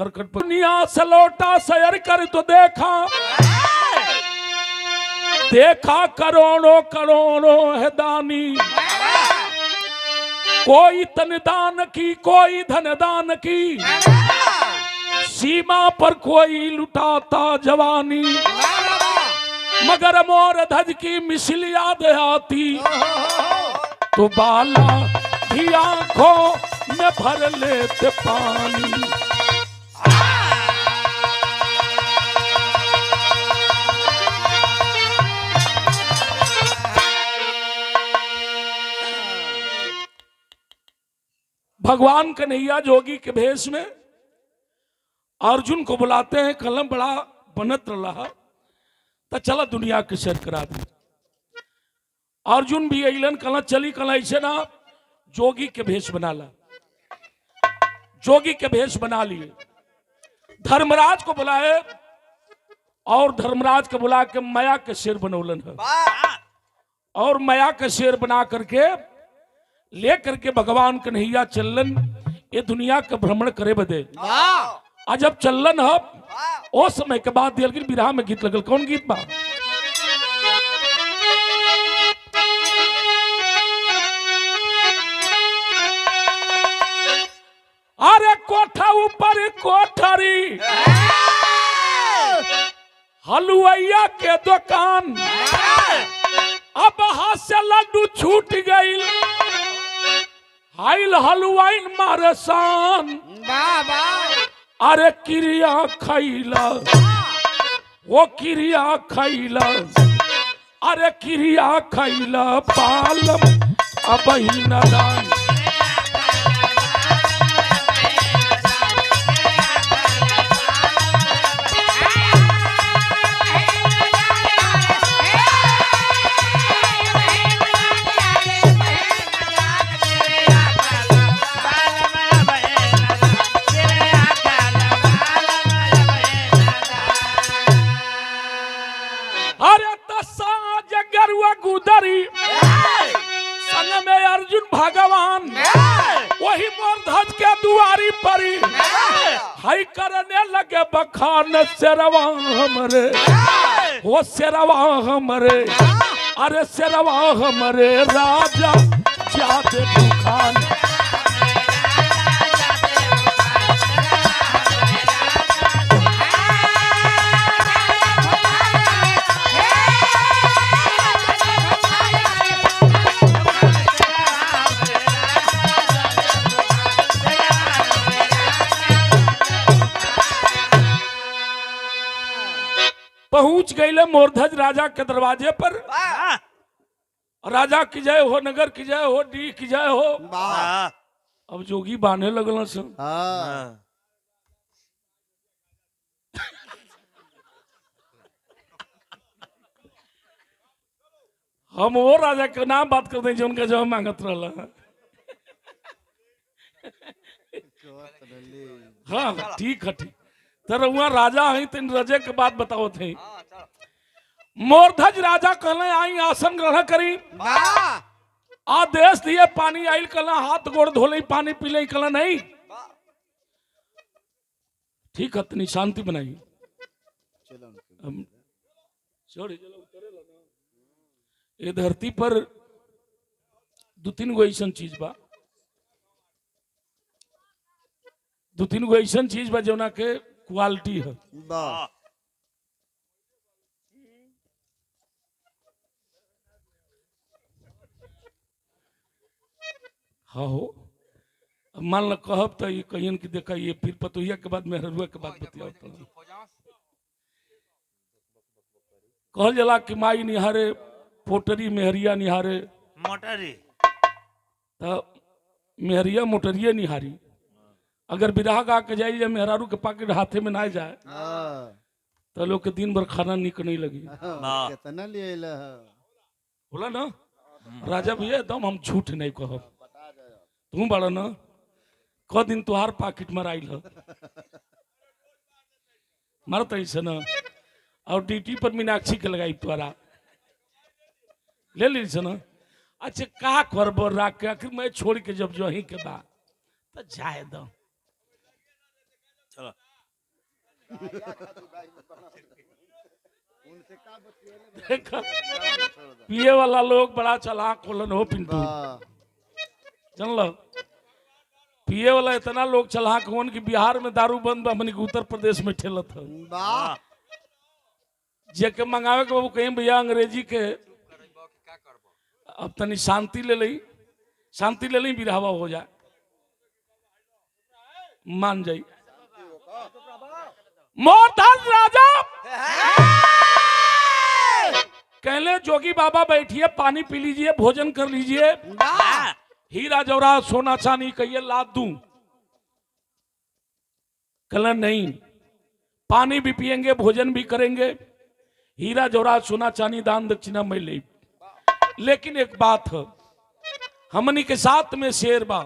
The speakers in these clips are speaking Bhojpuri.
करकट पर दुनिया से लौटा सैर कर तो देखा करोड़ों करोड़ों है दानी, कोई तन दान की कोई धन दान की, सीमा पर कोई लुटाता जवानी, मगर मोर ध्वज की मिसल याद आती तो बाला भी आंखों में भर लेते पानी। भगवान कन्हैया जोगी के भेष में अर्जुन को बुलाते हैं। कलम बड़ा बनत रहा तो चला दुनिया के सैर करा दी। अर्जुन भी अलन कल चली कल ऐसे ना जोगी के भेष बना ला। जोगी के भेष बना लिए, धर्मराज को बुलाए और धर्मराज को बुला के माया के शेर बनौलन है। और माया के शेर बना करके ले करके भगवान कन्हैया चलन ये दुनिया का भ्रमण करे बदे। आज जब चलन है ओ समय के बाद दिल की बिरहा में गीत लगल। कौन गीत बा? अरे कोठा ऊपर कोठरी हलुआइया के दुकान, अब हाथ से लड्डू छूट गई, हाइल हलवाइन मारे शान। अरे क्रिया खैला वो क्रिया खैला, अरे क्रिया खैला पालम अब ही नदान। संग में अर्जुन भगवान वही मोर ध्वज के दुआरी परी, हाई करने लगे बखान शेरवा हमरे वो शेरवा हमरे, अरे शेरवा हमरे राजा जाते दुकान। पहुंच गए मोरध्वज राजा के दरवाजे पर। राजा की जय हो, नगर की जय हो, डी की जय हो। अब जोगी बाने लगल सब। हम वो राजा के नाम बात करते हैं जो उनका जवाब मांगत रहा। हाँ ठीक है ठीक। तर वहाँ राजा है तीन रजे के बाद बताओ थे। मोरध्वज राजा कहले आई आसन ग्रहण करी, आदेश दिए पानी आइल कहला हाथ गोड़ धोले पानी पी ले कहला नहीं ठीक है इतनी शांति बनाई। ये धरती पर दो तीन गो ऐसा चीज बा, दो तीन गो ऐसा चीज बा जो ना के क्वालिटी है। हाँ हो मान लो कहब तो ये कहियन की देखा ये फिर पतोहिया के बाद मेहरुआ के बाद बतियाओ तो कहल जला कि माई निहारे पोटरी मेहरिया निहारे मोटरी, तो मेहरिया मोटरिया निहारी। अगर बिरहा गा के जाइए मेहरारू के पाकेट हाथे में ना जाए तो लोग के दिन भर खाना निक नहीं लगी। कितना ले बोला ना राजा भैया एकदम हम झूठ नहीं कहब, तू बड़ा ना क दिन तुहार पाकिट में आइल मारत ऐसे ना। और ड्यूटी पर मीनाक्षी के लगाई तुहरा ले ली से ना। अच्छा का करब राख के आखिर मैं छोड़ के जब जो ही के बाद तो जाए दो। देखा पिए वाला लोग बड़ा चालाक होलन हो पिंटू, चल लो पिए वाला इतना लोग चालाक होन कि बिहार में दारू बंद बा, हमनी के उत्तर प्रदेश में ठेलत है। जे के मंगावे के बाबू कहीं भैया अंग्रेजी के अब तनी शांति ले लई, शांति ले लई बिरहावा हो जाए, मान जाई मोहताज राजा कहले जोगी बाबा बैठिए, पानी पी लीजिए, भोजन कर लीजिए, हीरा जवाहरात सोना चांदी कहिए लाद दूं। कहला नहीं, पानी भी पिएंगे, भोजन भी करेंगे, हीरा जवाहरात सोना चांदी दान दक्षिणा में ले, लेकिन एक बात है, हमनी के साथ में शेर बा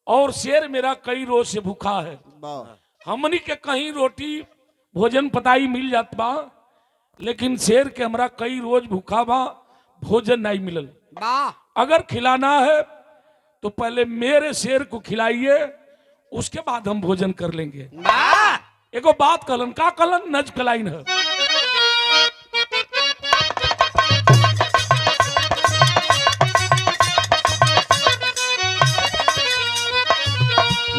और शेर मेरा कई रोज से भूखा है। हमनी के कहीं रोटी भोजन पताई मिल जात बा, लेकिन शेर के हमरा कई रोज भूखा बा, भोजन नहीं मिलल। अगर खिलाना है तो पहले मेरे शेर को खिलाइए, उसके बाद हम भोजन कर लेंगे। एगो बात कहलन, का कहलन, नज कलाइन है।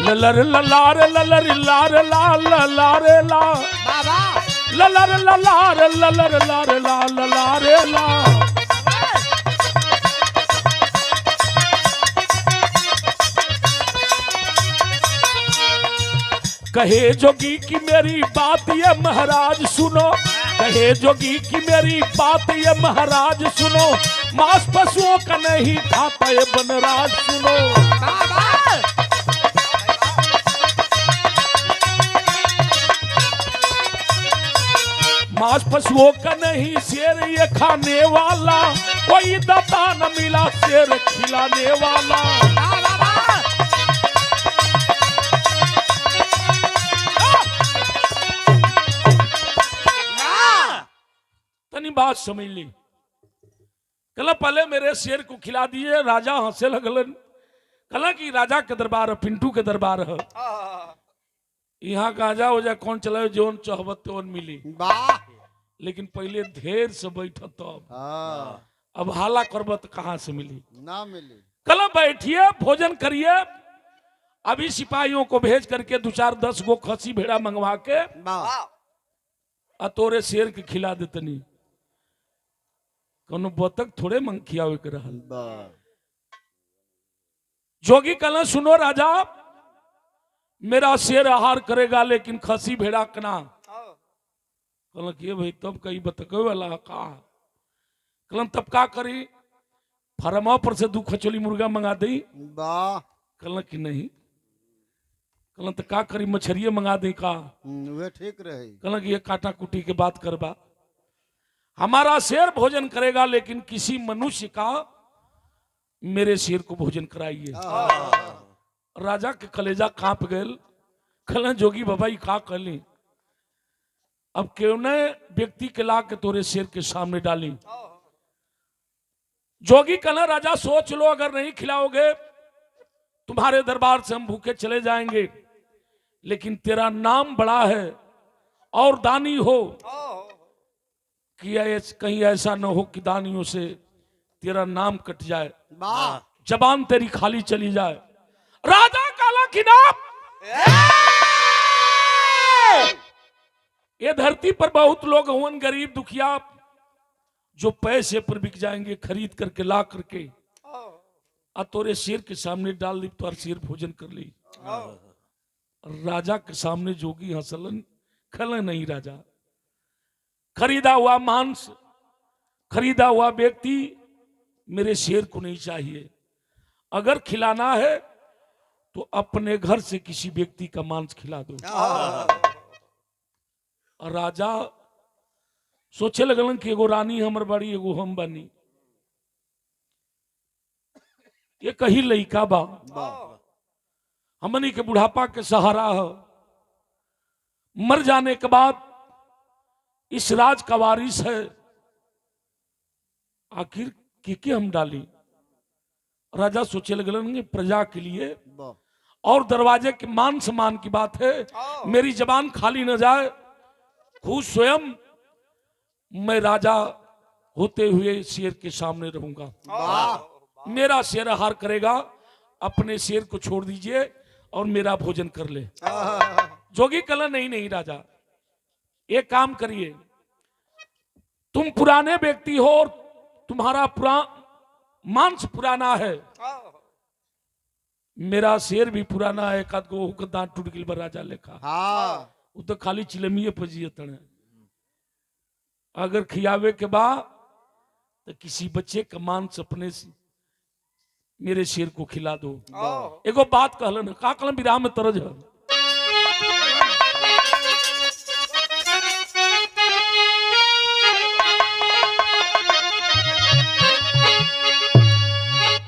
ललर ललार ललर लार ला ललार ला ललर ललार ललर लार ला ललार ला। कहे जोगी की मेरी बात ये महाराज सुनो, कहे जोगी की मेरी बात ये महाराज सुनो, मांस पशुओं का नहीं खाता ये बनराज सुनो। मांस पशुओं का नहीं शेर ये खाने वाला, कोई दाता न मिला शेर खिलाने वाला। तनी बात समझ ली, कल पहले मेरे शेर को खिला दिए। राजा हंसे लगलन, कल की राजा के दरबार है, पिंटू के दरबार है, यहाँ का आजा हो जा कौन चला जोन चाहबत तो मिली, लेकिन पहले ढेर से बैठ तो अब हाला करबत कहाँ से मिली, ना मिली। कल बैठिए, भोजन करिए, अभी सिपाहियों को भेज करके 2-4-10 गो खसी भेड़ा मंगवा के तोरे शेर के खिला देतनी। कोनो बतख थोड़े मंग खियावे के रहल। जोगी कहला सुनो राजा, मेरा शेर आहार करेगा लेकिन खसी भेड़ा कना। कहला कि भाई तब कहीं बतके वाला का, कहला तब का करी, फरमा पर से 2 खचोली मुर्गा मंगा दी। कहला कि नहीं, कहला तो का करी, मछरिये मंगा दी का, वे ठीक रहे। कहला कि ये काटा कुटी के बात करबा, हमारा शेर भोजन करेगा लेकिन किसी मनुष्य का मेरे शेर को भोजन कराइए। राजा के कलेजा कांप गए, कहला जोगी बाबा ही का कहली, अब क्यों न व्यक्ति के ला के तोरे शेर के सामने डाली। जोगी कहला राजा सोच लो, अगर नहीं खिलाओगे तुम्हारे दरबार से हम भूखे चले जाएंगे, लेकिन तेरा नाम बड़ा है और दानी हो, कि कहीं ऐसा न हो कि दानियों से तेरा नाम कट जाए, जबान तेरी खाली चली जाए। राजा काला की नाम, ये धरती पर बहुत लोग हुन गरीब दुखिया जो पैसे पर बिक जाएंगे, खरीद करके ला करके तोरे शेर के सामने डाल दी तो शेर भोजन कर ली। राजा के सामने जोगी हंसलन, खल नहीं राजा, खरीदा हुआ मांस, खरीदा हुआ व्यक्ति मेरे शेर को नहीं चाहिए। अगर खिलाना है तो अपने घर से किसी व्यक्ति का मांस खिला दो। और राजा सोचे लगलन कि एगो रानी हमर बड़ी, एगो हम बनी, ये कही लइका बा, हमनी के बुढ़ापा के सहारा है, मर जाने के बाद इस राज का वारिस है, आखिर के हम डाली। राजा सोचे लगलन प्रजा के लिए और दरवाजे के मान सम्मान की बात है, मेरी जबान खाली न जाए। खुद स्वयं मैं राजा होते हुए शेर के सामने रहूंगा। मेरा शेर हार करेगा, अपने शेर को छोड़ दीजिए और मेरा भोजन कर ले। जोगी कला नहीं राजा, एक काम करिए, तुम पुराने व्यक्ति हो और तुम्हारा मांस पुराना है, मेरा शेर भी पुराना है। एकाध को दांत टूट गई राजा लेखा। वो तो खाली चिलमिए पजियत है। अगर खियावे के बाद तो किसी बच्चे का मांस अपने मेरे शेर को खिला दो। एगो बात कहलन, का कहलन विराम में तरज है।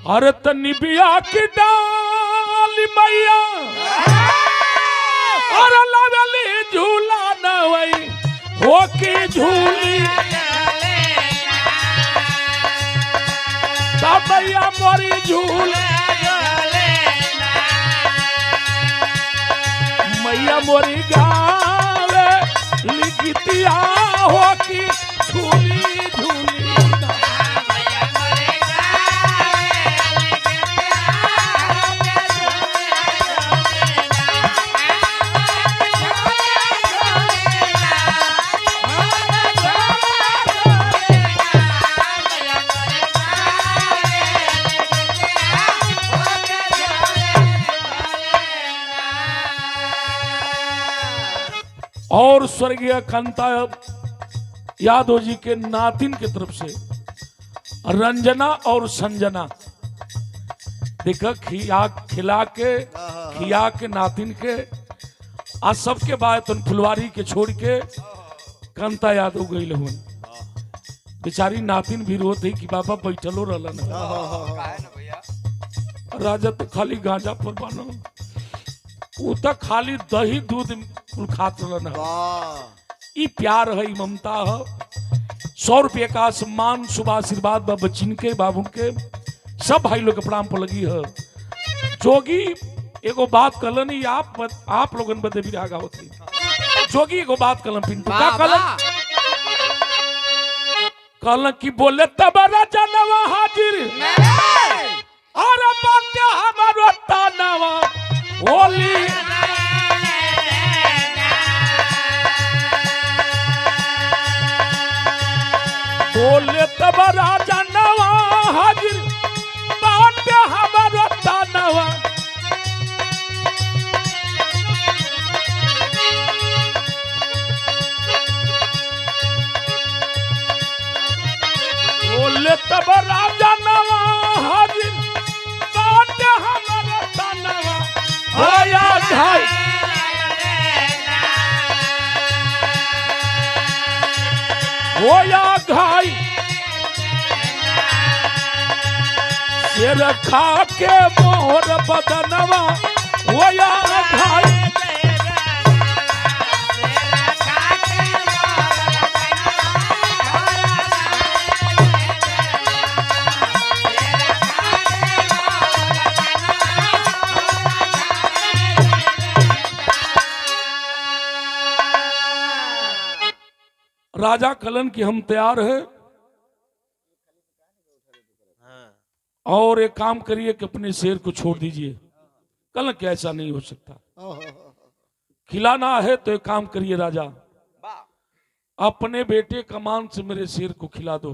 अरे तनी बिया की डाल मैया और लवली झूला नवई हो की झूली तब मैया मोरी झूल मैया मोरी गावे लिखतिया हो की झूली झूली। और स्वर्गीय कांता यादव जी के नातिन की तरफ से रंजना और संजना, देखा खिला के नातिन के आज सबके बाद तो फुलवारी के छोड़ के कांता यादव गई हुन। बेचारी नातिन भी रोत है कि बाबा बैठलो रहलन। राजा तो खाली गांजा पर बनो, वो तो खाली दही दूध खात रहलन। ई प्यार है, ममता है। 100 रुपये का सम्मान शुभ आशीर्वाद बच्चिन के बाबू के सब भाई लोग के प्रणाम पर लगी है। जोगी एगो बात कहलन, आप लोगन बदे भी आगा होती। जोगी एगो बात कहलन, पिंटू का कहलन कि बोले तब राजा नवा हाजिर और बाटे हमारो तानवा होली बोले तब राजा नवा हाजिर बाटे हमारो तानवा बोले तब राजा नवा हाजिर बाटे हमारो तानवा होया भाई होया घाई शेर खा के मोर बदनवा होया घाई राजा कलन की हम तैयार है और एक काम करिए कि अपने शेर को छोड़ दीजिए। कलन क्या ऐसा नहीं हो सकता, खिलाना है तो एक काम करिए राजा, अपने बेटे का मांस मेरे शेर को खिला दो।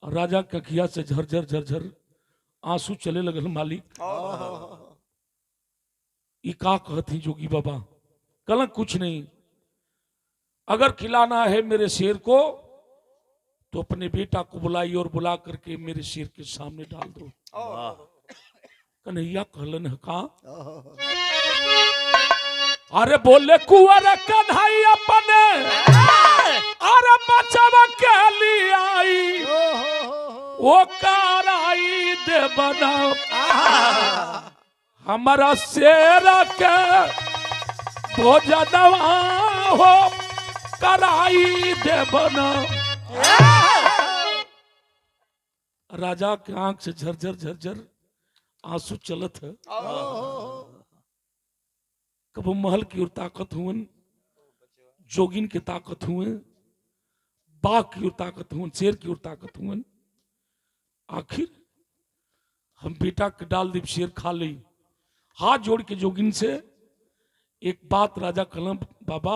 राजा के अखिया से झरझर झरझर आंसू चले लगल। मालिक ये का कहती जोगी बाबा? कलन कुछ नहीं, अगर खिलाना है मेरे शेर को तो अपने बेटा को बुलाई और बुला करके मेरे शेर के सामने डाल दो। कन्हैया कहलन है का? अरे बोले कुंवर कन्हई अपने अरे बचवा के लिए आई वो कराई दे बना हमारा शेर के भोजनवा हो कराई दे बना। राजा के आंख से झरझर झरझर आंसू चलत है। ओहो कब महल की ओर ताकत हुए, जोगिन की ताकत हुए, बाघ की ओर ताकत हुए, शेर की ओर ताकत हुए। आखिर हम बेटा के डाल दीप शेर खा ली। हाथ जोड़ के जोगिन से एक बात राजा कलम, बाबा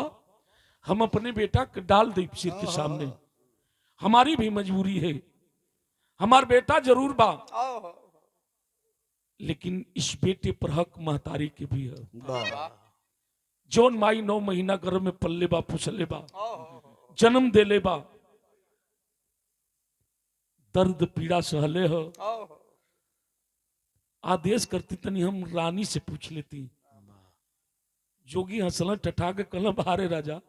हम अपने बेटा के डाल दीप शेर के सामने, हमारी भी मजबूरी है, हमार बेटा जरूर बा, लेकिन इस बेटे पर हक महतारी के भी है। जौन माई 9 महीना गर्भ में पल्ले बा, पुछले बा, जन्म देले बा, दर्द पीड़ा सहले हो। आदेश करती तनी हम रानी से पूछ लेती। जोगी हंसला टटा के कहला, बाहरे राजा,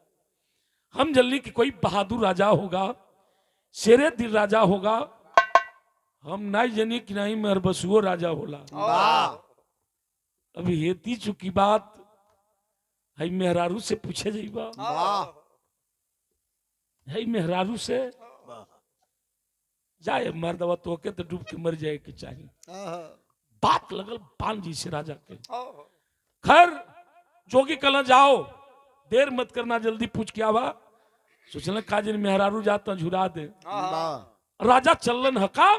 हम जल्दी कि कोई बहादुर राजा होगा, शेरे दिल राजा होगा, हम नहीं जानी कि नहीं मेहर बसुओ राजा होला। अभी हेती चुकी बात है, मेहरारू से पूछे जाइबा, है मेहरारू से जाए मर्दवा तो के तो डूब के मर जाए के चाहिए। बात लगल पान जी से राजा के। खैर जोगी कल जाओ, देर मत करना, जल्दी पूछ के आवा। सोचल काजिन मेहरारू जाता झुरा दे। राजा चलन हका,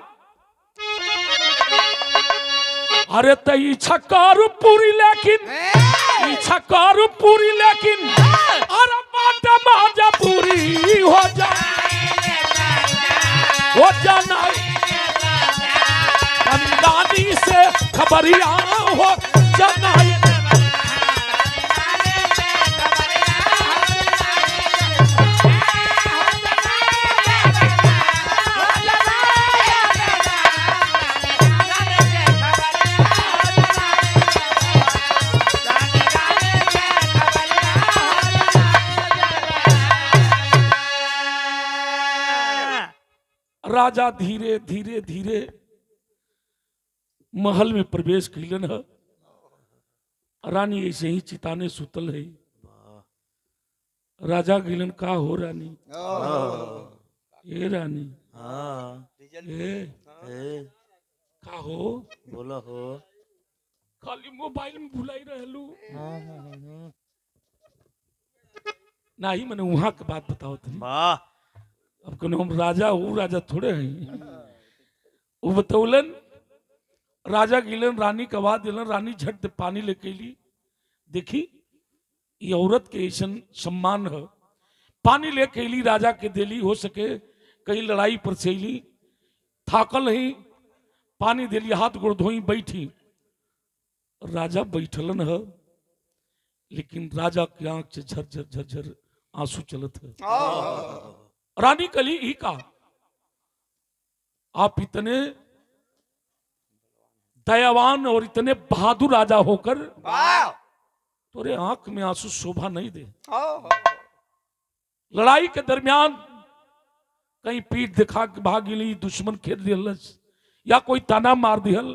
अरे तई छक्कारू पूरी लेकिन, छक्कारू पूरी लेकिन, अरे बाटा माजा पूरी हो जाना दादी से खबरिया हो जाना। राजा धीरे धीरे धीरे महल में प्रवेश कैलन है। रानी ऐसे ही चिताने सुतल है। राजा गिलन, का हो रानी? ए रानी, का हो? बोला हो, खाली मोबाइल में भुलाई रहलू। नहीं मैंने वहां के बात बताओ तुम। अब कौन हम राजा हूँ, राजा थोड़े हैं। वो बतौलन, राजा गिलन, रानी के बाद दिलन। रानी झट पानी लेके ली। देखी ये औरत के ऐसा सम्मान है। पानी लेके ली, राजा के देली। हो सके कहीं लड़ाई पर से ली, थाकल नहीं, पानी देली, हाथ गोड़ धोई, बैठी। राजा बैठलन है, लेकिन राजा की आंख से झरझर झरझर आंसू चलत है। रानी कली ही का, आप इतने दयावान और इतने बहादुर राजा होकर तोरे आंख में आंसू शोभा नहीं दे। लड़ाई के दरमियान कहीं पीठ दिखा के भागिली, दुश्मन खेल दिलस, या कोई ताना मार दिहल।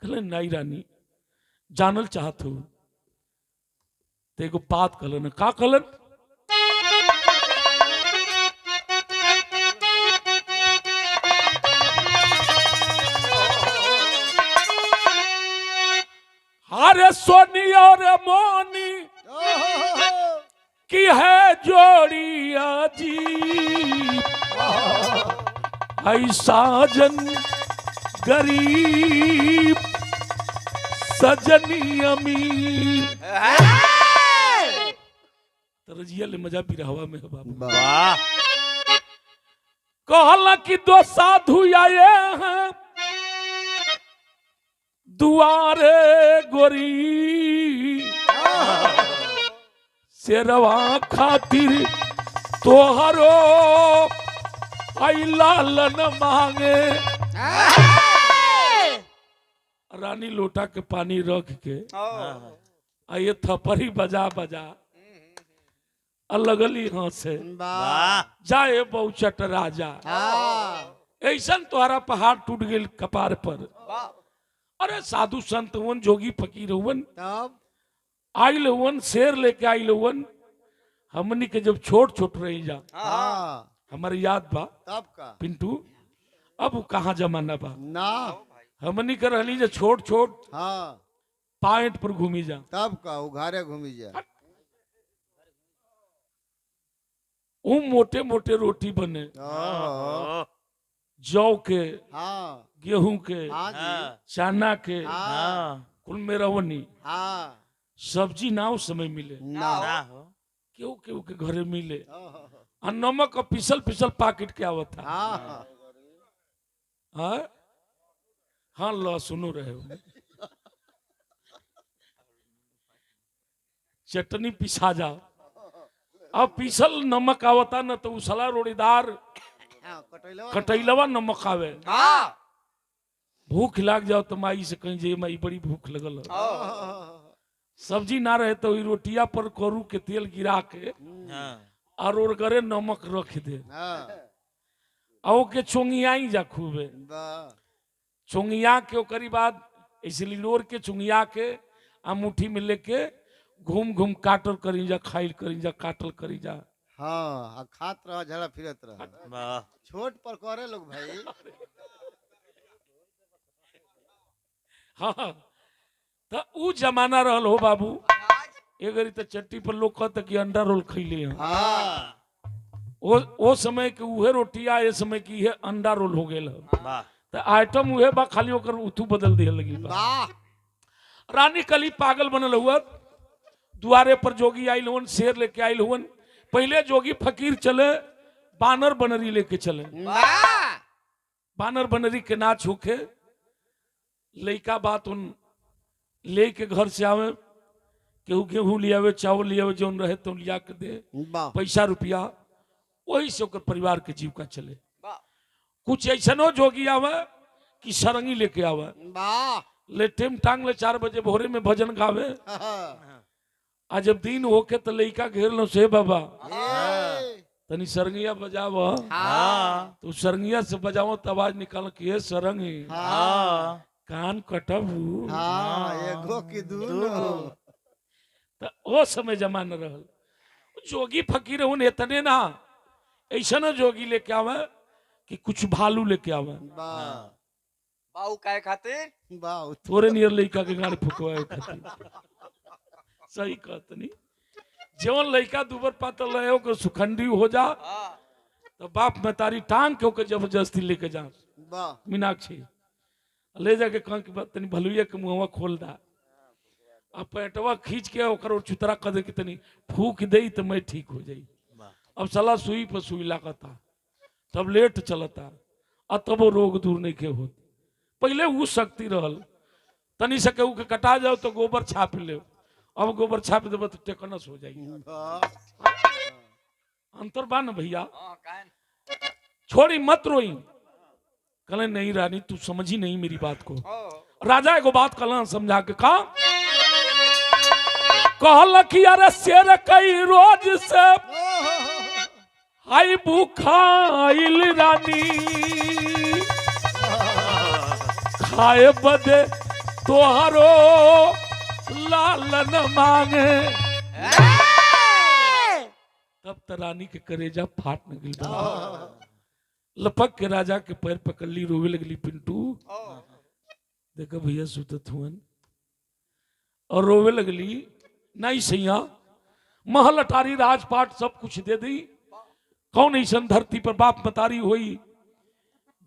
कहले नहीं रानी, जानल चाहत हो तेको बात कहलन। का कहलन? अरे सोनी और मोनी की है जोड़िया जी, साजन गरीब सजनी अमीर। तरजिया ले मजा भी रहवा में है बाबू। कहला कि 2 साधु आए हैं दुआरे गोरी, शेरवा खातिर तोहरो आई लालन मांगे। रानी लोटा के पानी रख के आइए थपरी बजा बजा लगली हंसे। जाए बहुचट राजा, ऐसा तोहरा पहाड़ टूट गई कपार पर। अरे साधु संत हुवन, जोगी फकीर हुवन, आइल हुवन, शेर लेके आइल हुवन। हमनी के जब छोट छोट रही जा, हमारे याद बा पिंटू, अब कहाँ जमाना बा ना। हमनी कर रहली जे छोट छोट हाँ पाइट पर घूमी जा, तब का उघारे घूमी जा। वो मोटे मोटे रोटी बने, ओहो, जौ के, हाँ गेहूं के, हाँ जी, चना के, हाँ कुल में रवनी। हाँ सब्जी ना उस समय मिले, ना हो। केहू केहू के घरे मिले, ओहो, और नमक का पिसल पिसल पैकेट के आवत था। हाँ हाँ हाँ लो सुनो रहे हो, चटनी पिसा जाओ, अब पिसल नमक आवता न तो उसला रोड़ीदार हाँ, कटैलवा नमक आवे, हाँ भूख लाग जाओ तो माई से कहीं जे माई बड़ी भूख लगल है। ओहो, सब्जी ना रहे तो रोटिया पर करू के तेल गिरा के और ओरगरे नमक रख दे, हाँ, और के चोंगियाई जा खूबे, वाह, चोंगिया के ओकरी बाद ऐसे लिलोर के चुंगिया के आ मुट्ठी में लेके घूम घूम काटल करी जा, खाइल करी जा, काटल करी जा। हाँ आ खात रह झड़ा फिरत रह। छोट पर करे लोग भाई। हाँ तो ऊ जमाना रहल हो बाबू, एगरी तो चट्टी पर लोग कहते कि अंडा रोल खैले हैं। हाँ वो समय के उहे रोटिया, ये समय की है अंडा रोल हो गेल है। तो आइटम उहे बा, खाली ओकर उथू बदल दिए लगी बा। वाह, रानी कली पागल बनल हुआ, दुआरे पर जोगी आइल हुन, शेर लेके आइल हुन। पहले जोगी फकीर चले, बानर बनरी लेके चले, वाह, बानर बनरी के नाच होके लइका बात उन ले के घर से आवे, केहू गेहूं ले आवे, चावल ले आवे, जौन रहे तो लिया के दे, वाह, पैसा रुपया, वही से ओकर परिवार के जीविका चले। वाह, कुछ ऐसनो जोगी आवे कि सरंगी लेके आवे, वाह, ले टेम टांग ले 4 बजे भोरे में भजन गावे। हाँ, आ जब दिन होके तो लइका घेर लो से बाबा ए, तनी सरंगिया बजाव, हाँ, तो सरंगिया से बजाओ तो आवाज निकाल के ये सरंगी हाँ, कान कटबू। हाँ, एगो की दूनो। तो वो समय जमाना रहल, जोगी फकीर उन इतने ना, ऐसा जोगी लेके आवे कि कुछ भालू लेके आवे, वाह, बाऊ काय खातिर वाह, थोड़े नियर लइका के गाड़ी फुकवाए खातिर। सही कहतनी, जवन लइका दुबर पातल रहे ओकर सुखंडी हो जा, तो बाप में तारी टांग के ओकर जबरदस्ती लेके जा, वाह, मीनाक्षी ले जाके कह के तनी भलुइया के मुंहवा खोल दा, अब पेटवा खींच के ओकर और चुतरा कर दे के तनी फूक दे तो मैं ठीक हो जाई। अब साला सुई पर सुई लागता, तब लेट चलता, और तब वो रोग दूर नहीं के होत। पहले वो शक्ति रहल, तनी से केहू के कटा जाओ तो गोबर छाप ले, अब गोबर छाप देव तो टेकनस हो जाई। वाह, अंतर बा न भैया, हां कान छोड़ी मत रोई। कहले नहीं रानी तू समझी नहीं मेरी बात को। ओ राजा एगो बात कहला समझा के कहा, कहल कि अरे शेर कई रोज से हाई भूखाइल रानी, खाए बदे तोहरो लालन मांगे। तब तो रानी के करेजा फाट न गई, लपक के राजा के पैर पकड़ ली, रोवे लगली पिंटू देखो भैया सुतत हुअन, और रोवे लगली नहीं सैया महल अटारी राजपाट सब कुछ दे दी, कौन ऐसा धरती पर बाप मतारी हुई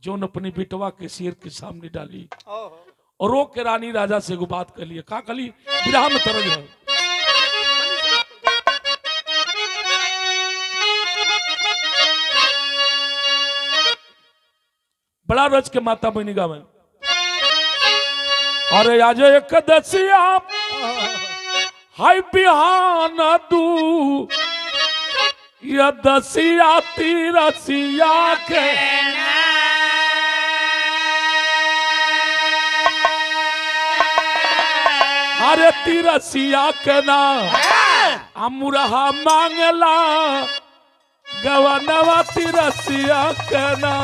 जो न अपने बेटवा के शेर के सामने डाली। और रोक के रानी राजा से एगो बात कर लिए, का कली विराह में तरज है। बड़ा रज के माता बनी गावे, अरे आज एक दसिया हाय बिहान दू या दसिया तिरसिया के अरे तिरसिया के ना अमुरहा मांगला गवनवा तिरसिया के ना।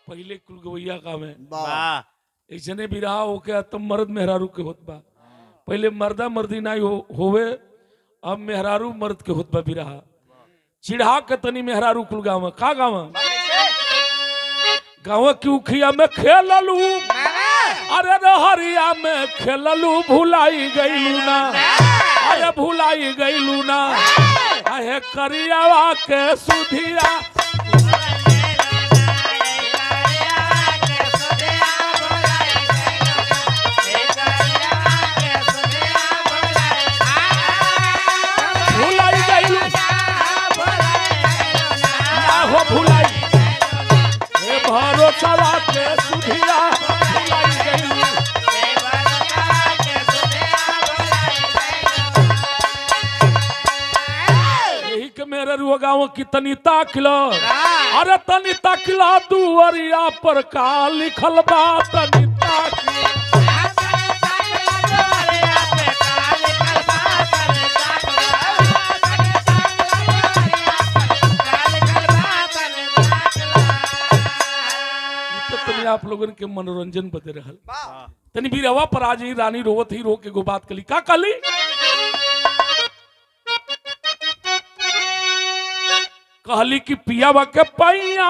पहले कुल गवैया का में वाह, ऐसने बिरहा होके तुम मर्द मेहरारू के होत बा, पहले मर्दा मर्दी नहीं होवे, अब मेहरारू मर्द के होत बा बिरहा। चिढ़ा के तनी मेहरारू कुल गाँव का गाँव गाँव की उखिया में खेललू, अरे रहरिया में खेललू, भुलाई गईलू ना, अरे भुलाई गईलू ना, अहे करियावा के सुधिया। भुलाई गईलू ना हो भुलाई, हे भरोसा के सुधिया भुलाई गईलू। यही के मेरे रुआ गाँव की तनी ताकिला, अरे तनी ताकिला दुवरिया पर का लिखल बा, तनी ताकिला। तनी आप लोगन के मनोरंजन बदे रहल, तनी भी रवा पर आज ही रानी रोवत ही रो के गो बात कली, का कली? कहली कि पियावा के पैया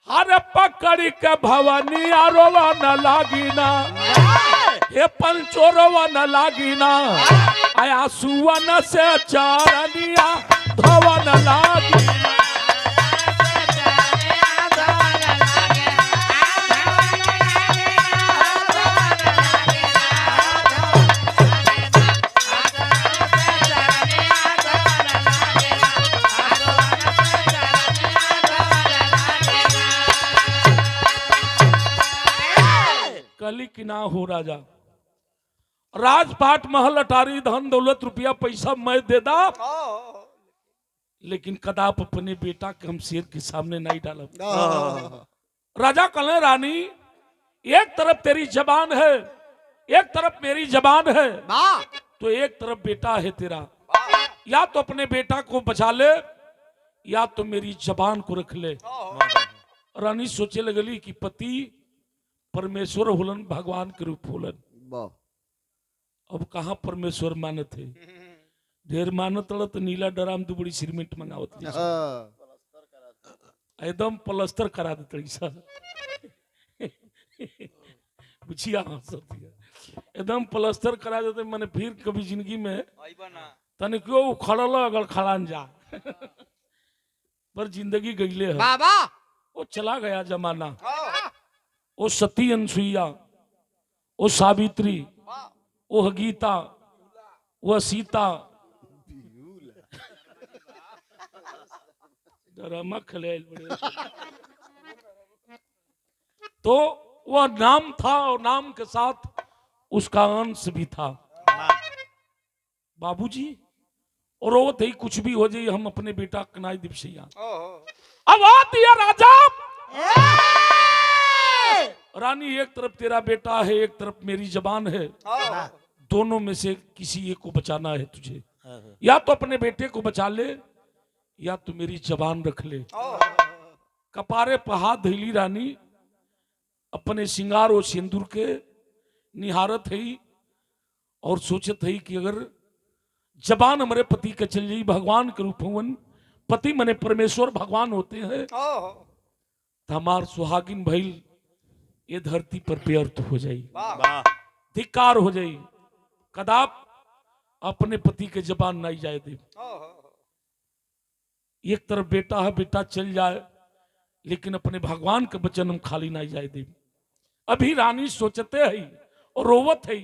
हरे पकड़ी के भवनिया रोवा न लागी ना, हे पंचो रोवा न लागी ना, आया सुवन से चारनिया धवा न लागी। कली कि ना हो राजा, राजपाट महल अटारी धन दौलत रुपया पैसा मैं दे दा, लेकिन कदाप अपने बेटा के हम शेर के सामने नहीं डालब। राजा कहले रानी, एक तरफ तेरी जबान है, एक तरफ मेरी जबान है, तो एक तरफ बेटा है तेरा, या तो अपने बेटा को बचा ले या तो मेरी जबान को रख ले। रानी सोचे लगली कि पति परमेश्वर होलन, भगवान के रूप होलन, अब कहाँ परमेश्वर मानत है, ढेर मानत रह तो नीला डराम दुबड़ी सीमेंट मंगावत एकदम प्लास्टर करा देते बुझिया एकदम प्लास्टर करा देते, मैंने फिर कभी जिंदगी में तने क्यों उखड़ल अगर खड़ान जा पर जिंदगी गईले है, वो चला गया जमाना। वो सती अनसुईया, वो सावित्री, वो गीता, वो सीता, तो वह नाम था और नाम के साथ उसका अंश भी था। बाबूजी और वो थे कुछ भी हो जाए हम अपने बेटा कनाई दिवसिया। अब आ दिया राजा, रानी एक तरफ तेरा बेटा है, एक तरफ मेरी जबान है, दोनों में से किसी एक को बचाना है तुझे, या तो अपने बेटे को बचा ले या तो मेरी जबान रख ले। कपारे पर हाथ धैली रानी, अपने सिंगार और सिंदूर के निहारत है और सोचत है कि अगर जबान हमारे पति के चल जाई, भगवान के रूप हुवन, पति मने परमेश्वर भगवान होते हैं, तो हमार सुहागिन भइल ये धरती पर व्यर्थ हो जाई, धिक्कार हो जाई, कदाप अपने पति के जबान नहीं जाए दे। एक तरफ बेटा है, बेटा चल जाए लेकिन अपने भगवान के वचन हम खाली नहीं जाए दे। अभी रानी सोचते है और रोवत है,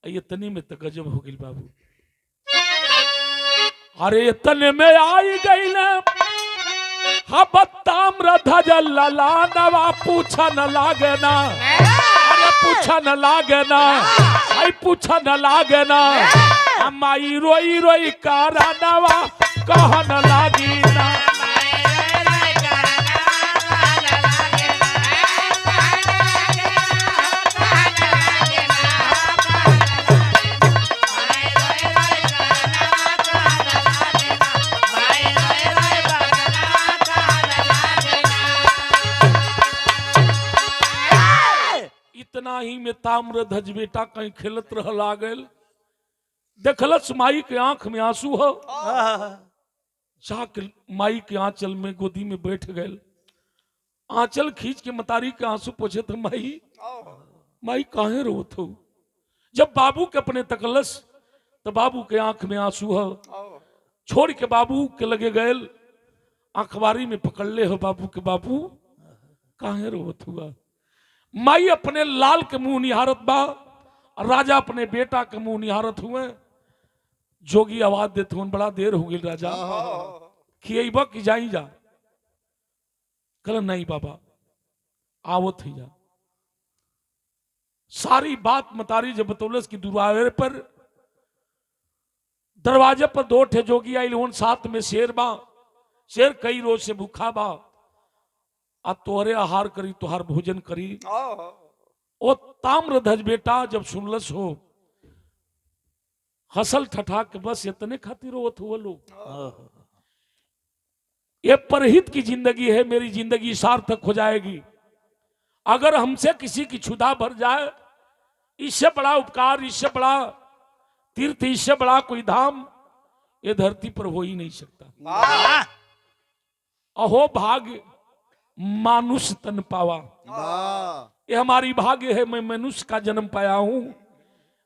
ये तनी में तो गजब हो गई बाबू। अरे तने में आई गई ना ताम्र ध्वज ललानवा, पूछा न लागना, अरे पूछा न लागना, आई पूछा न लागना, माई रोई रोई कारानवा कह न लागी ना। इतना ही में ताम्र ध्वज बेटा कहीं खेलत रह लागल, देखलस माई के आंख में आंसू हो, जाके माई के आंचल में गोदी में बैठ गए आंचल खींच के मतारी के आंसू पोछे थे, माई माई काहे रोत हो। जब बाबू के अपने तकलस तो बाबू के आंख में आंसू है, छोड़ के बाबू के लगे गए, अखबारी में पकड़ ले हो बाबू के, बाबू काहे रोत हुआ। माई अपने लाल के मुंह निहारत बा, राजा अपने बेटा के मुंह निहारत हुए। जोगी आवाज देते हुए, बड़ा देर हो गई राजा, खियबा कि जाई जा। कल नहीं बाबा आवत ही जा। सारी बात मतारी जब बतौलस की दुरावे पर दरवाजे पर 2 ठे जोगी आई लोन, साथ में शेर बा। शेर कई रोज से भूखा बा, आ तोहरे आहार करी, तुहार भोजन करी। ओ ताम्रध्वज बेटा जब सुनलस हो, हसल ठठा के बस इतने खातिर रोत हुआ लोग। ये परहित की जिंदगी है, मेरी जिंदगी सार्थक हो जाएगी अगर हमसे किसी की क्षुधा भर जाए। इससे बड़ा उपकार, इससे बड़ा तीर्थ, इससे बड़ा कोई धाम ये धरती पर हो ही नहीं सकता। अहो भाग्य मानुष तन पावा, ये हमारी भाग्य है, मैं मनुष्य का जन्म पाया हूं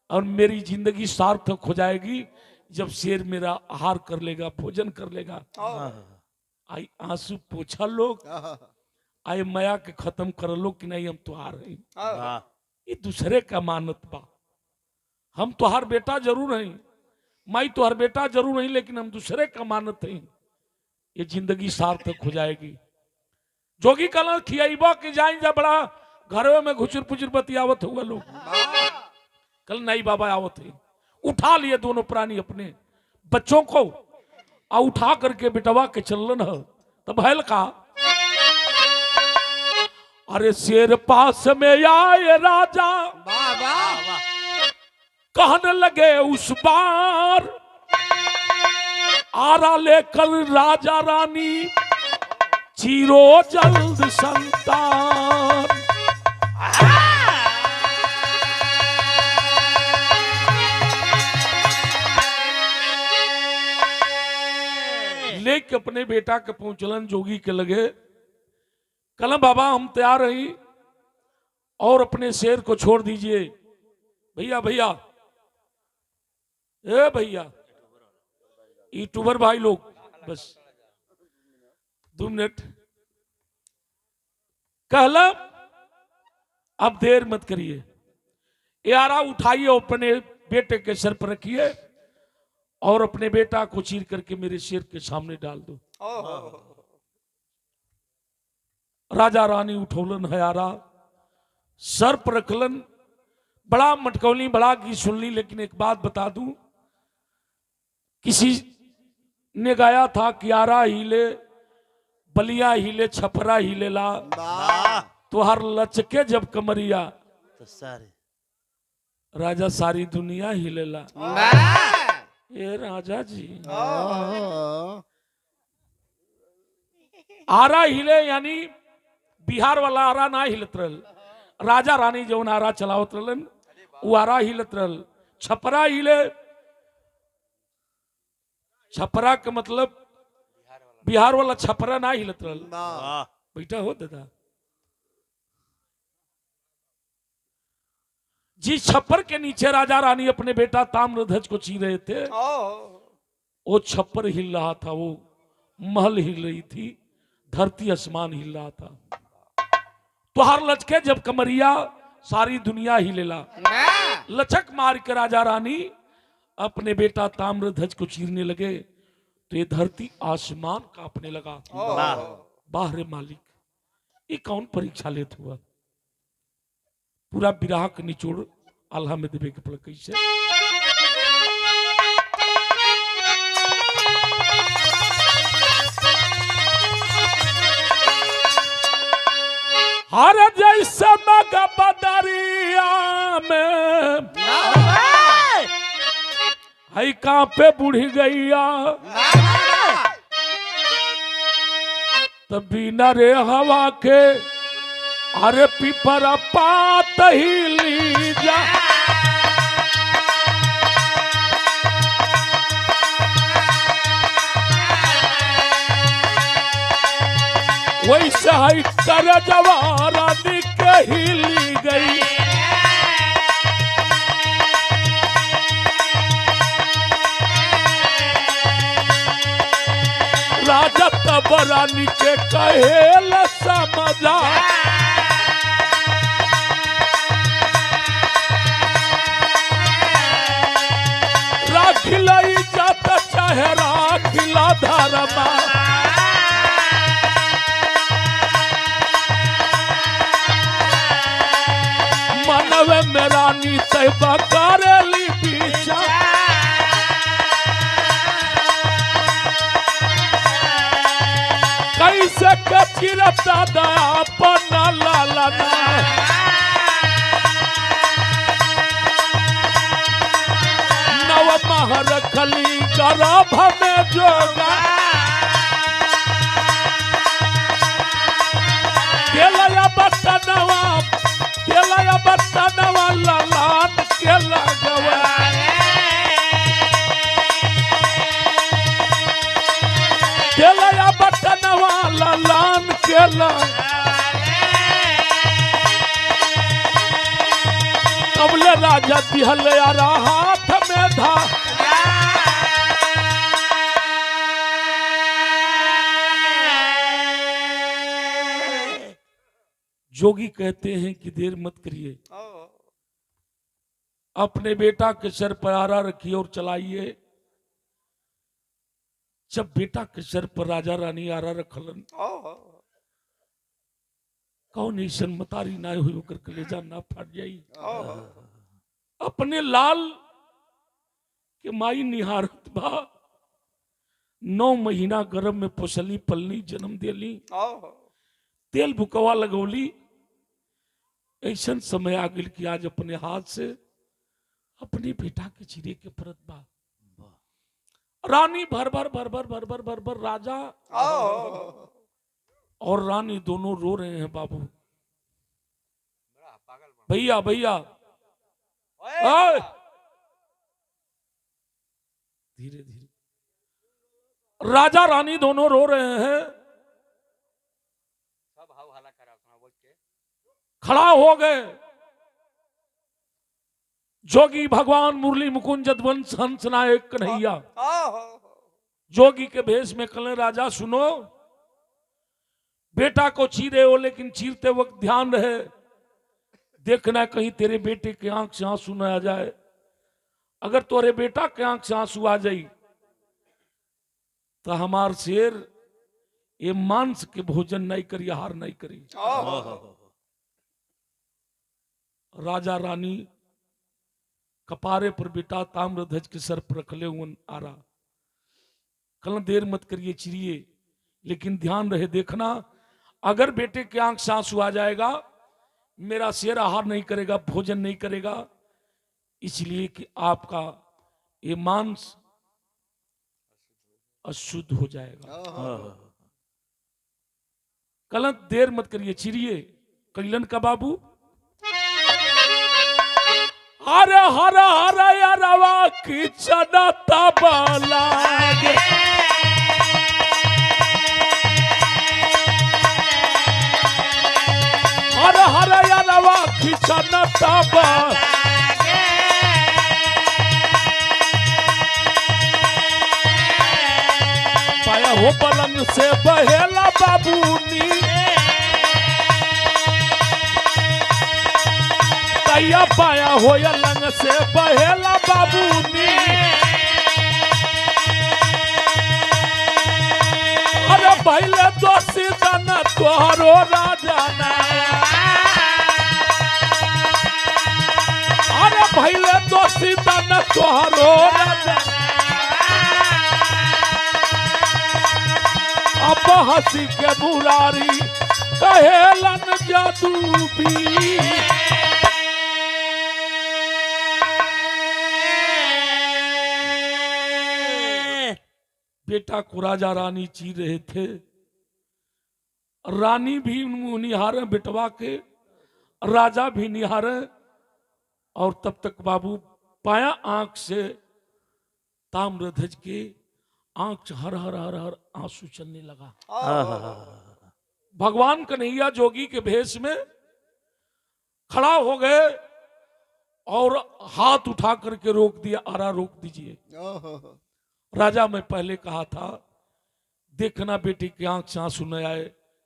और मेरी जिंदगी सार्थक हो जाएगी जब शेर मेरा आहार कर लेगा, भोजन कर लेगा। आई आंसू पोछा लोग, आए माया के खत्म कर लो कि नहीं, हम तुहार हैं। ये दूसरे का मानत बा, हम तुहार बेटा जरूर हैं, माई तुहार बेटा जरूर नहीं, लेकिन हम दूसरे का मानत हैं। ये जिंदगी सार्थक हो जाएगी। जोगी कल खियाबा कि जाए जा, बड़ा घरों में घुचुर पुचुर बतियावत हुआ लोग। कल नहीं बाबा आवत है, उठा लिए दोनों प्राणी अपने बच्चों को, आ उठा करके बिटवा के चलन है। तब हल का अरे शेर पास में आए राजा, कहने लगे उस बार, आरा लेकर राजा रानी चीरो जल्द संतान। लेके अपने बेटा के पहुंचलन जोगी के लगे, कलम बाबा हम तैयार रही और अपने शेर को छोड़ दीजिए। भैया भैया, ए भैया, यूट्यूबर भाई लोग, बस 2 मिनट कहला, अब देर मत करिए, यारा उठाइए, अपने बेटे के सर पर रखिए और अपने बेटा को चीर करके मेरे शेर के सामने डाल दो। राजा रानी उठौलन हयारा, सर पर रखलन, बड़ा मटकौली, बड़ा गीत सुन ली। लेकिन एक बात बता दूं, किसी ने गाया था कि यारा हिले बलिया हिले छपरा हिले ला, तो हर लचके जब कमरिया तो सारे राजा सारी दुनिया हिलेला। ये राजा जी आरा हिले, यानी बिहार वाला आरा ना हिलत रहल, राजा रानी जौन आरा चलावत रहलन वो आरा हिलत रहल। छपरा हिले, छपरा का मतलब बिहार वाला छपरा ना हिलत रहल। बेटा हो दादा, जिस छप्पर के नीचे राजा रानी अपने बेटा ताम्रध्वज को चीर रहे थे, वो छप्पर हिल रहा था, वो महल हिल रही थी, धरती आसमान हिल रहा था। तो हर लचके जब कमरिया सारी दुनिया हिलेला। लचक मार के राजा रानी अपने बेटा ताम्रध्वज को चीरने लगे तो ये धरती आसमान कांपने लगा। बाहर मालिक, ये कौन परीक्षा लेत हुआ? पूरा विराह के निचोड़ आल्हा में देवे के पड़ कैसे। हर जैसे मग बदरिया में हई कांपे बूढ़ी गैया, तब बिना रे हवा के अरे पिपरा पात ही ली जा। वैसे ही कर जवानी के हिली गई। राजा तब रानी के कहेल समझा, राखिला इज्जत चाहे राखिला धर्मा। मनवे में रानी तैबा करेली पीछा, कैसे कचिरता दया पन्ना लालना। नव महर खली गर्भ में जोगा, केलया बटनवा ललान के लगवा। केलया बटनवा ललान के कबले राजा दिहल यारा हाथ में था। जोगी कहते हैं कि देर मत करिए, अपने बेटा के सर पर आरा रखिए और चलाइए। जब बेटा के सर पर राजा रानी आरा रखलन, कौन ऐसन मतारी ना हुई होकर कलेजा ना फट जाई। अपने लाल के माई निहारत बा, 9 महीना गर्भ में पोसली पलनी जन्म देली, तेल भुकवा लगौली। ऐसन समय आ गई कि आज अपने हाथ से अपने बेटा के चिरे के परत बा। रानी भर भर राजा और रानी दोनों रो रहे हैं। बाबू भैया धीरे धीरे राजा रानी दोनों रो रहे हैं। खड़ा हो गए जोगी भगवान मुरली मुकुंद जदवंश हंस नायक कन्हैया। जोगी के भेष में कले राजा सुनो, बेटा को चीरे हो लेकिन चीरते वक्त ध्यान रहे, देखना कहीं तेरे बेटे के आंख से आंसू न आ जाए। अगर तोरे बेटा के आंख से आंसू आ जाई तो हमार शेर ये मांस के भोजन नहीं करी, आहार नहीं करी। राजा रानी कपारे पर बेटा ताम्रध्वज के सर पर रखले हुए आ रहा। कल देर मत करिए चिरिए, लेकिन ध्यान रहे देखना, अगर बेटे के आंख से आंसू आ जाएगा मेरा शेर आहार नहीं करेगा, भोजन नहीं करेगा, इसलिए कि आपका ये मांस अशुद्ध हो जाएगा। कल देर मत करिए चिरिए। कैलन का बाबू अरे हरा हरा यारवा की चनता लागे, हरा हरा यारवा की चनता लागे। पाया हो पलंग से बहेला बाबूनी, पाया हो लंग से बहेला बाबूनी। अरे पहले दोषी दन तोहरो राजा ना, अरे पहले दोषी दन तोहरो राजा। अब हंसी के बुरारी कहेलन जादू भी। बेटा को राजा रानी चीर रहे थे, रानी भी निहारे बिटवा के, राजा भी निहारे, और तब तक बाबू पाया आंख से ताम्रध्वज के आंख से हर हर हर हर आंसू चलने लगा। भगवान कन्हैया जोगी के भेष में खड़ा हो गए और हाथ उठा करके रोक दिया, आरा रोक दीजिए। ओहो। राजा, मैं पहले कहा था देखना बेटे की आंख से आंसू न आए,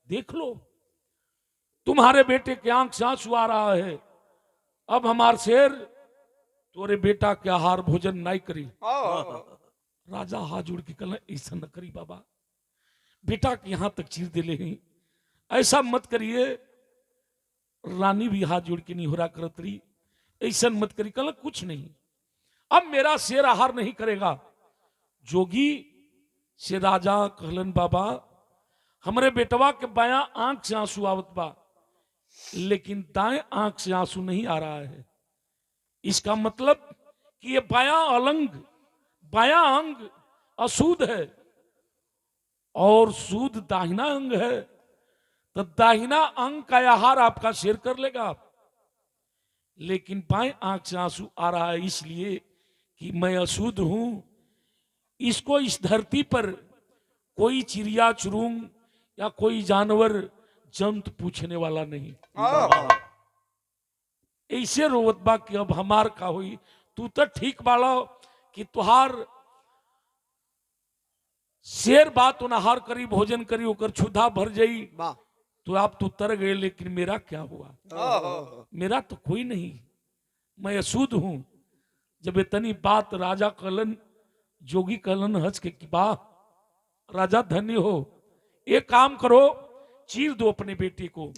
देख लो तुम्हारे बेटे की आंख से आंसू आ रहा है। अब हमार शेर तोरे बेटा के आहार भोजन नहीं करी। राजा हाथ जोड़ के कहला ऐसा न करी बाबा, बेटा के यहां तक चीर दे ले ही, ऐसा मत करिए। रानी भी हाथ जोड़ के नहीं हो रहा करत रही, ऐसा मत करी। कहला कुछ नहीं, अब मेरा शेर आहार नहीं करेगा। जोगी से राजा कहलन बाबा, हमरे बेटवा के बायां आंख से आंसू आवत बा, लेकिन दाएं आंख से आंसू नहीं आ रहा है। इसका मतलब कि ये बायां अंग अशुद्ध है और शुद्ध दाहिना अंग है, तो दाहिना अंग का आहार आपका शेर कर लेगा। लेकिन बाएं आंख से आंसू आ रहा है इसलिए कि मैं अशुद्ध हूं। इसको इस धरती पर कोई चिड़िया चुरुंग या कोई जानवर जंतु पूछने वाला नहीं। ऐसे रोवत बा कि अब हमार का हुई। तू तो ठीक बाला कि तुहार शेर बात उनहार करी, भोजन करी, ओकर क्षुधा भर जाई, तो आप तो तर गए, लेकिन मेरा क्या हुआ? मेरा तो कोई नहीं, मैं अशुद्ध हूं। जब इतनी बात राजा कहलन, जोगी कहलन हंस के कि वाह राजा धन्य हो, एक काम करो चीर दो अपने बेटे को।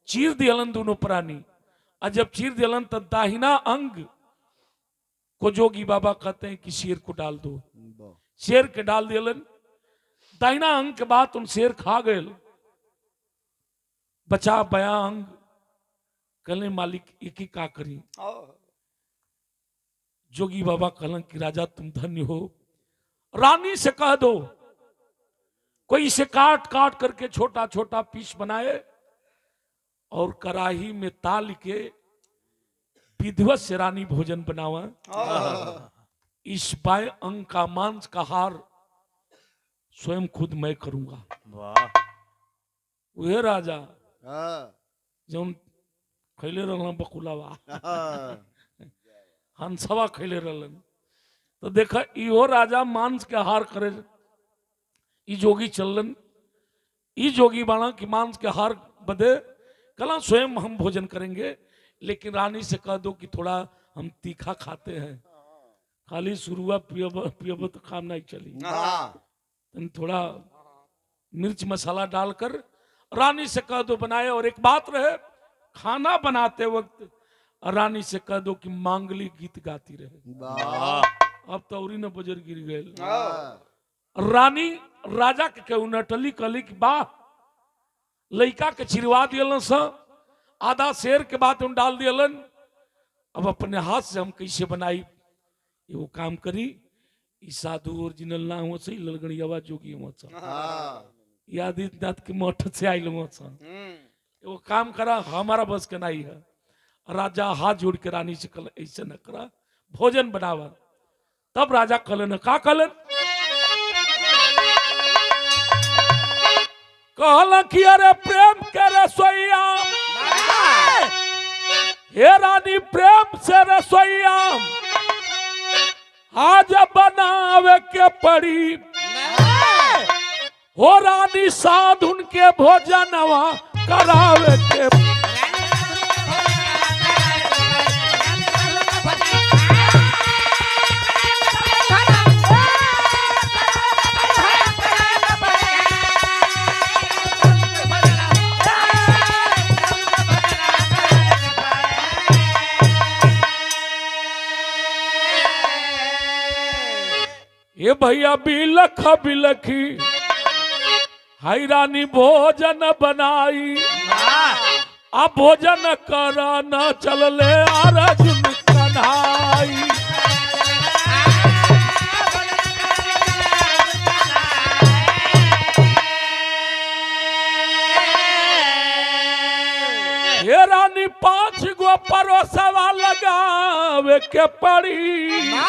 चीर दियलन दोनों प्राणी, और जब चीर दियलन तो दाहिना अंग को जोगी बाबा कहते हैं कि शेर को डाल दो। शेर के डाल दियलन, दाहिना अंग के बाद उन शेर खा गए, बचा बया अंग। कहले मालिक एक ही का करी। जोगी बाबा कहलन कि राजा तुम धन्य हो, रानी से कह दो कोई इसे काट काट करके छोटा छोटा पीस बनाए और कढ़ाई में ताल के विधिवत से रानी भोजन बनावा। इस बाएं अंग का मांस का हार स्वयं खुद मैं करूंगा। वह राजा जौन खैले रहलन बकुलावा, हंसवा खैले रहलन, तो देखा इहो राजा मांस के हार करे। ई जोगी चलन, ई जोगी बाणा की मांस के हार बदे कला स्वयं हम भोजन करेंगे, लेकिन रानी से कह दो कि थोड़ा हम तीखा खाते हैं, खाली शुरुआ पियब तो काम नहीं चली। थोड़ा मिर्च मसाला डालकर रानी से कह दो बनाए। और एक बात रहे, खाना बनाते वक्त रानी से कह दो कि मांगली गीत गाती रहे। अब तो उरी न बजर गिर गए। रानी राजा के कहू नटली कहली कि वाह, लड़का के चिरवा दियलन सा, आधा शेर के बाद उन डाल दियलन। अब अपने हाथ से हम कैसे बनाई, वो काम करी। साधु ओरिजिनल ना हो सही ललगड़ियावा जोगी हो आदित्यनाथ के मठ से आयल हो, वो काम करा हमारा बस के नहीं है। राजा हाथ जोड़ के रानी से कल ऐसे न करा, भोजन बनावा। तब राजा कलन का कलन कहला कि अरे प्रेम के रसोईया, हे रानी प्रेम से रसोईया आज बनावे के पड़ी। हो रानी साधुन के भोजनवा करावे के। ये भैया बिलख बिलखी हाई रानी भोजन बनाई, अब भोजन कर न चल ले अर्जुन कन्हाई। ये रानी 5 गो परोसवा लगावे के पड़ी।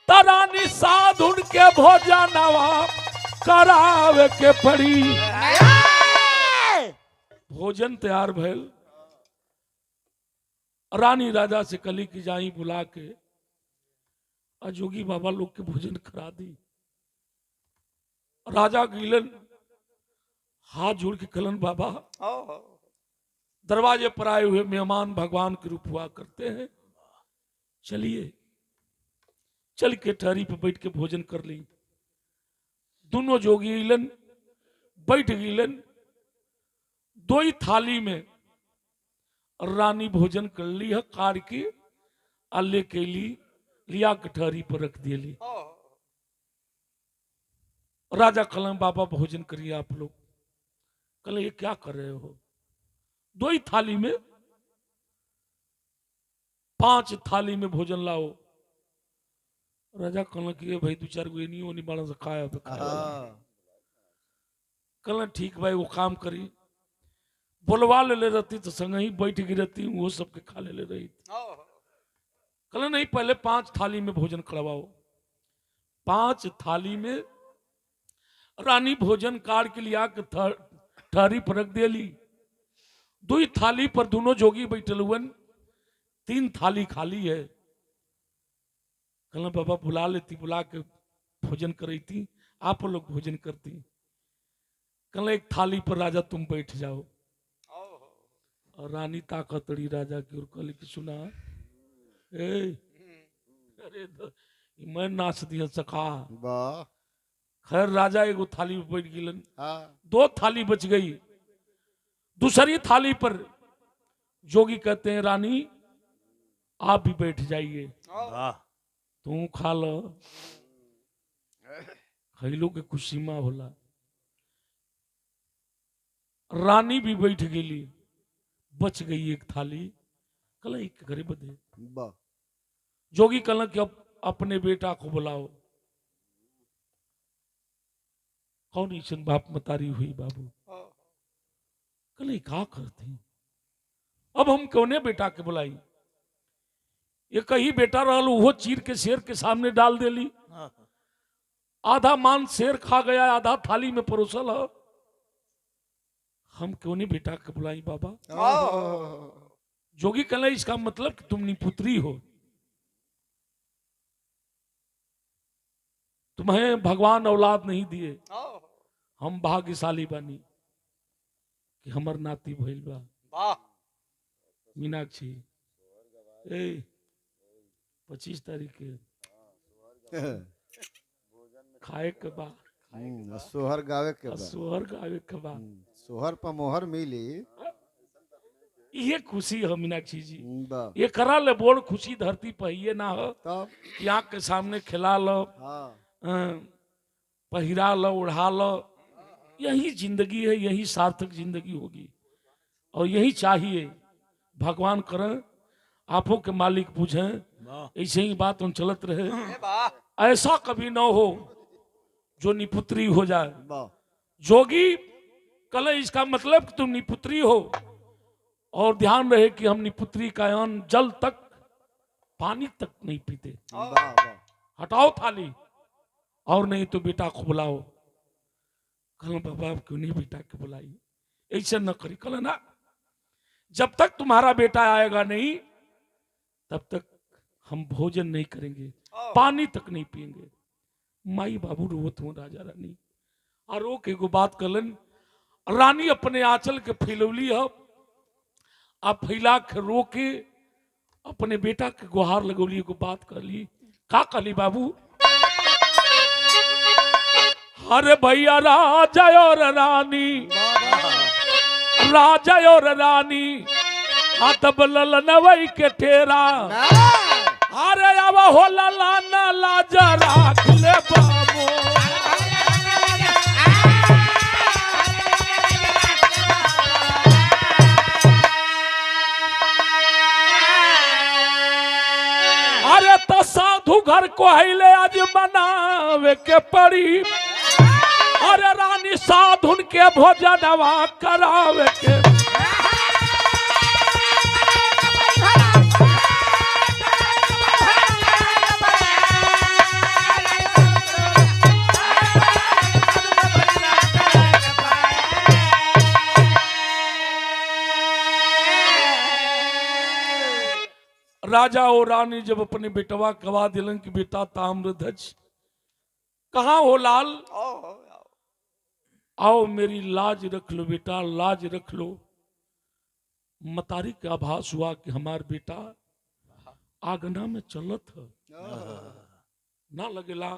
तरानी साधुन के भोजनवा करावे के पड़ी। भोजन तैयार भइल। रानी राजा से कली की जाई बुला के आ जोगी बाबा लोग के भोजन करा दी। राजा गिलन हाथ जोड़ के कलन बाबा दरवाजे पर आए हुए मेहमान भगवान के रूप हुआ करते हैं, चलिए चल के ठहरी पे बैठ के भोजन कर ली। दोनों जोगी गिलन बैठ गिलन, दो ही थाली में रानी भोजन कर ली है, कार की अल्ले के लिए लिया कटहरी पर रख दिए। राजा कलम बाबा भोजन करिए आप लोग। कल ये क्या कर रहे हो? दो ही थाली में, 5 थाली में भोजन लाओ। राजा कल की भाई 2-4 गो नहीं होनी बाड़ा से खाया तो कल ठीक भाई वो काम करी, बोलवा ले रहती तो संग ही बैठ गई रहती, वो सबके खा ले रही थी। कल नहीं, पहले 5 थाली में भोजन करवाओ। 5 थाली में रानी भोजन काट के लिया के ठहरी पर रख देली। 2 थाली पर दोनों जोगी बैठल हुए, 3 थाली खाली है। कल बाबा बुला लेती, बुला के भोजन करी थी, आप लोग भोजन करती। कल एक थाली पर राजा तुम बैठ जाओ। और रानी ताकतड़ी राजा की और कल की सुना, अरे मैं नाच दिया सखा। खैर राजा एगो थाली में बैठ गिलन, 2 थाली बच गई। दूसरी थाली पर जोगी कहते हैं रानी आप भी बैठ जाइए, तू खा लो। खैलो के कुछ सीमा होला। रानी भी बैठ गई, बच गई एक थाली। कल एक घरे बदे जोगी कल कि अपने बेटा को बुलाओ। कौन ईशन बाप मतारी हुई बाबू? कल का करती, अब हम कौने बेटा के बुलाई? ये कहीं बेटा रहल, वो चीर के शेर के सामने डाल देली। आधा मान शेर खा गया, आधा थाली में परोसल है। हम क्यों नहीं बेटा के बुलाई बाबा? जोगी कहला इसका मतलब कि तुम निपुत्री हो, तुम्हें भगवान औलाद नहीं दिए। हम भाग्यशाली बानी कि हमर नाती भइल बा। मीनाक्षी 25 तारीख के खाए के बा, सोहर गावे के बा, सोहर गावे के बा, सोहर पर मोहर मिली। ये खुशी है मीनाक्षी जी, ये करा ले बोल खुशी धरती पर ये ना हो कि आँख के सामने खिला लो, पहिरा लो, उड़ा लो। यही जिंदगी है, यही सार्थक जिंदगी होगी और यही चाहिए। भगवान करें आपो के मालिक पूछें, ऐसे ही बात उन चलत रहे। ऐसा कभी ना हो जो निपुत्री हो जाए। जोगी कल इसका मतलब कि तुम निपुत्री हो, और ध्यान रहे कि हम निपुत्री का यान जल तक पानी तक नहीं पीते। हटाओ थाली, और नहीं तो बेटा को बुलाओ। कल बाबा क्यों नहीं बेटा के बुलाई? ऐसे न करी। कल ना, जब तक तुम्हारा बेटा आएगा नहीं तब तक हम भोजन नहीं करेंगे, पानी तक नहीं पिएंगे। माई बाबू रोवत हो राजा रानी और रो के एगो बात कलन। रानी अपने आंचल के फैलौली है, आप फैला के रो के अपने बेटा के गुहार लगौली, एगो बात कर ली। का कहली बाबू? अरे भैया राजा और रानी, राजा और रानी हाथ बलल नवई के ठेरा। अरे अब हो लाना लाजा राख ले बाबू। अरे तो साधु घर को हिले आज मनावे के पड़ी। अरे रानी साधुन के भोजनवा करावे के। राजा और रानी जब अपने बेटवा गवा दिलन कि बेटा ताम्रध्वज कहाँ हो लाल, आओ आओ मेरी लाज रख लो बेटा, लाज रख लो। मतारी का आभास हुआ कि हमार बेटा आगना में चलत है, ना लगेला,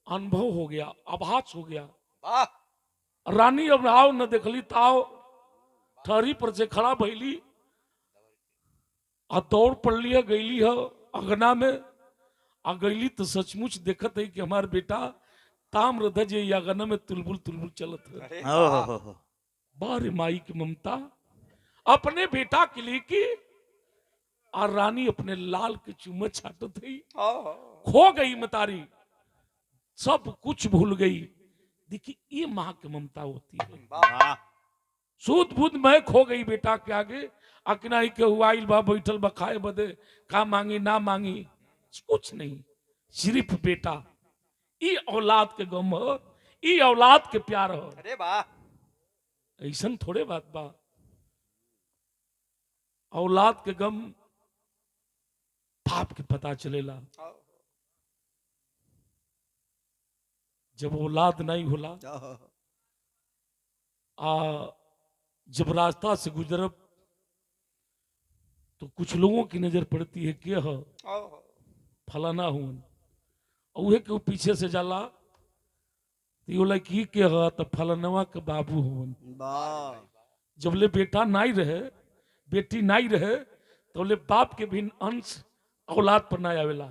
अनुभव हो गया, आभास हो गया। वाह रानी अब आओ न देखली ताव ठहरी पर से खड़ा भैली आ दौड़ पड़ली है, गईली है अगना में। आ गईली तो सचमुच देखत है कि हमार बेटा ताम्रध्वज ये अगना में तुलबुल तुलबुल चलत है। अरे वाह। बारे माई की ममता अपने बेटा के लिए की। और रानी अपने लाल के चुम्मे छाटत है, आओ खो गई मतारी, सब कुछ भूल गई। देखिए ये माँ की ममता होती है। वाह सूद बुद्ध मैं खो गई बेटा के आगे। अकना ही के हुआ बा बैठल बखाए बदे का मांगी ना मांगी कुछ नहीं, सिर्फ बेटा। ई औलाद के गम हो, ई औलाद के प्यार हो। अरे वाह ऐसन थोड़े बात बा, औलाद के गम बाप के पता चलेला। आओ जब औलाद नहीं होला जब रास्ता से गुजरब तो कुछ लोगों की नजर पड़ती है कि हो आओ फलाना हुन, उहे के पीछे से जाला तो ये लड़की के हो तो फलानवा के बाबू हुन। वाह जब ले बेटा नहीं रहे, बेटी नहीं रहे, तो ले बाप के भी अंश औलाद पर ना आवेला।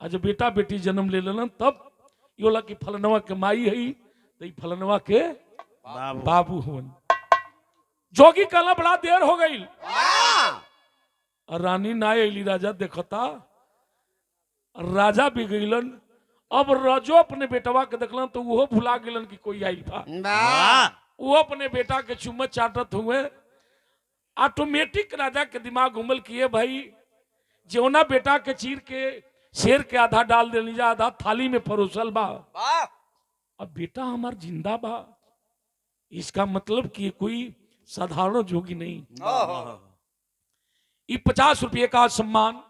आ जब बेटा बेटी जन्म ले लेलन तब ये लड़की फलानवा के माई है तो ये फलानवा के बाबू हुन। जोगी कहला बड़ा देर हो गई और रानी ना अली, राजा देखता, राजा भी गईलन। अब राजो अपने बेटवा के देखलन तो वो भुला गईलन कि कोई आई था। वो अपने बेटा के चुम्मा चाटत हुए। ऑटोमेटिक राजा के दिमाग घुमल किए भाई जौना बेटा के चीर के शेर के आधा डाल देनी जा, आधा थाली में परोसल बा। वाह अब बेटा हमार जिंदा बा, इसका मतलब कि कोई साधारण जोगी नहीं। आओ ये 50 रुपये का सम्मान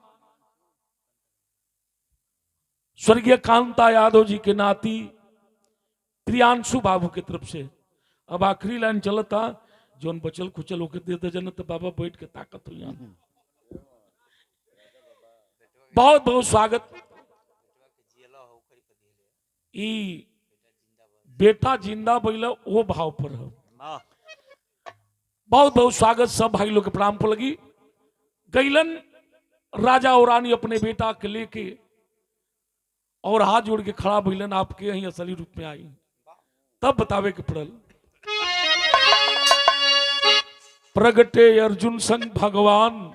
स्वर्गीय कांता यादव जी के नाती प्रियांशु बाबू की तरफ से। अब आखिरी लाइन चलता, जोन बचल कुचल होके दे दे जन तो बाबा बैठ के ताकत हो जान। बहुत बहुत स्वागत। ई बेटा जिंदा बैला वो भाव पर है। बहुत बहुत स्वागत। सब भाई लोग के प्रणाम पर लगी। गईलन राजा और रानी अपने बेटा के लेके और हाथ जोड़ के खड़ा भइलन, आपके यही असली रूप में आई। तब बतावे के पड़ल, प्रगटे अर्जुन संग भगवान,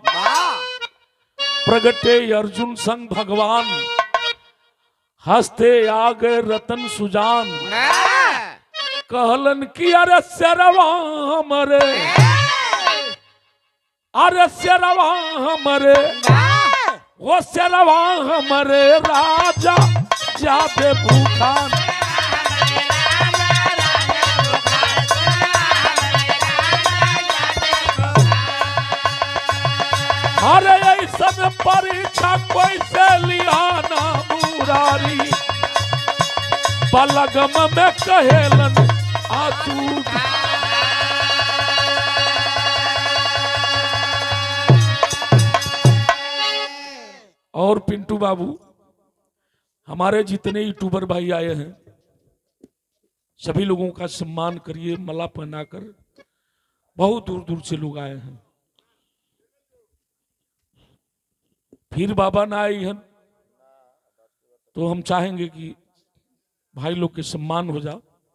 प्रगटे अर्जुन संग भगवान, हंसते आ गए रतन सुजान। कहलन कि अरे सरवा हमरे, अरे सरवा हमरे, वो सरवा हमरे राजा जाते भूखान। अरे ऐसन परीक्षा कोई से लिया ना मुरारी, बलगम में कहेलन आतू। और पिंटू बाबू, हमारे जितने यूट्यूबर भाई आए हैं सभी लोगों का सम्मान करिए, माला पहनाकर। बहुत दूर दूर से लोग आए हैं। फिर बाबा ना आई हैं तो हम चाहेंगे कि भाई लोग के सम्मान हो जाओ।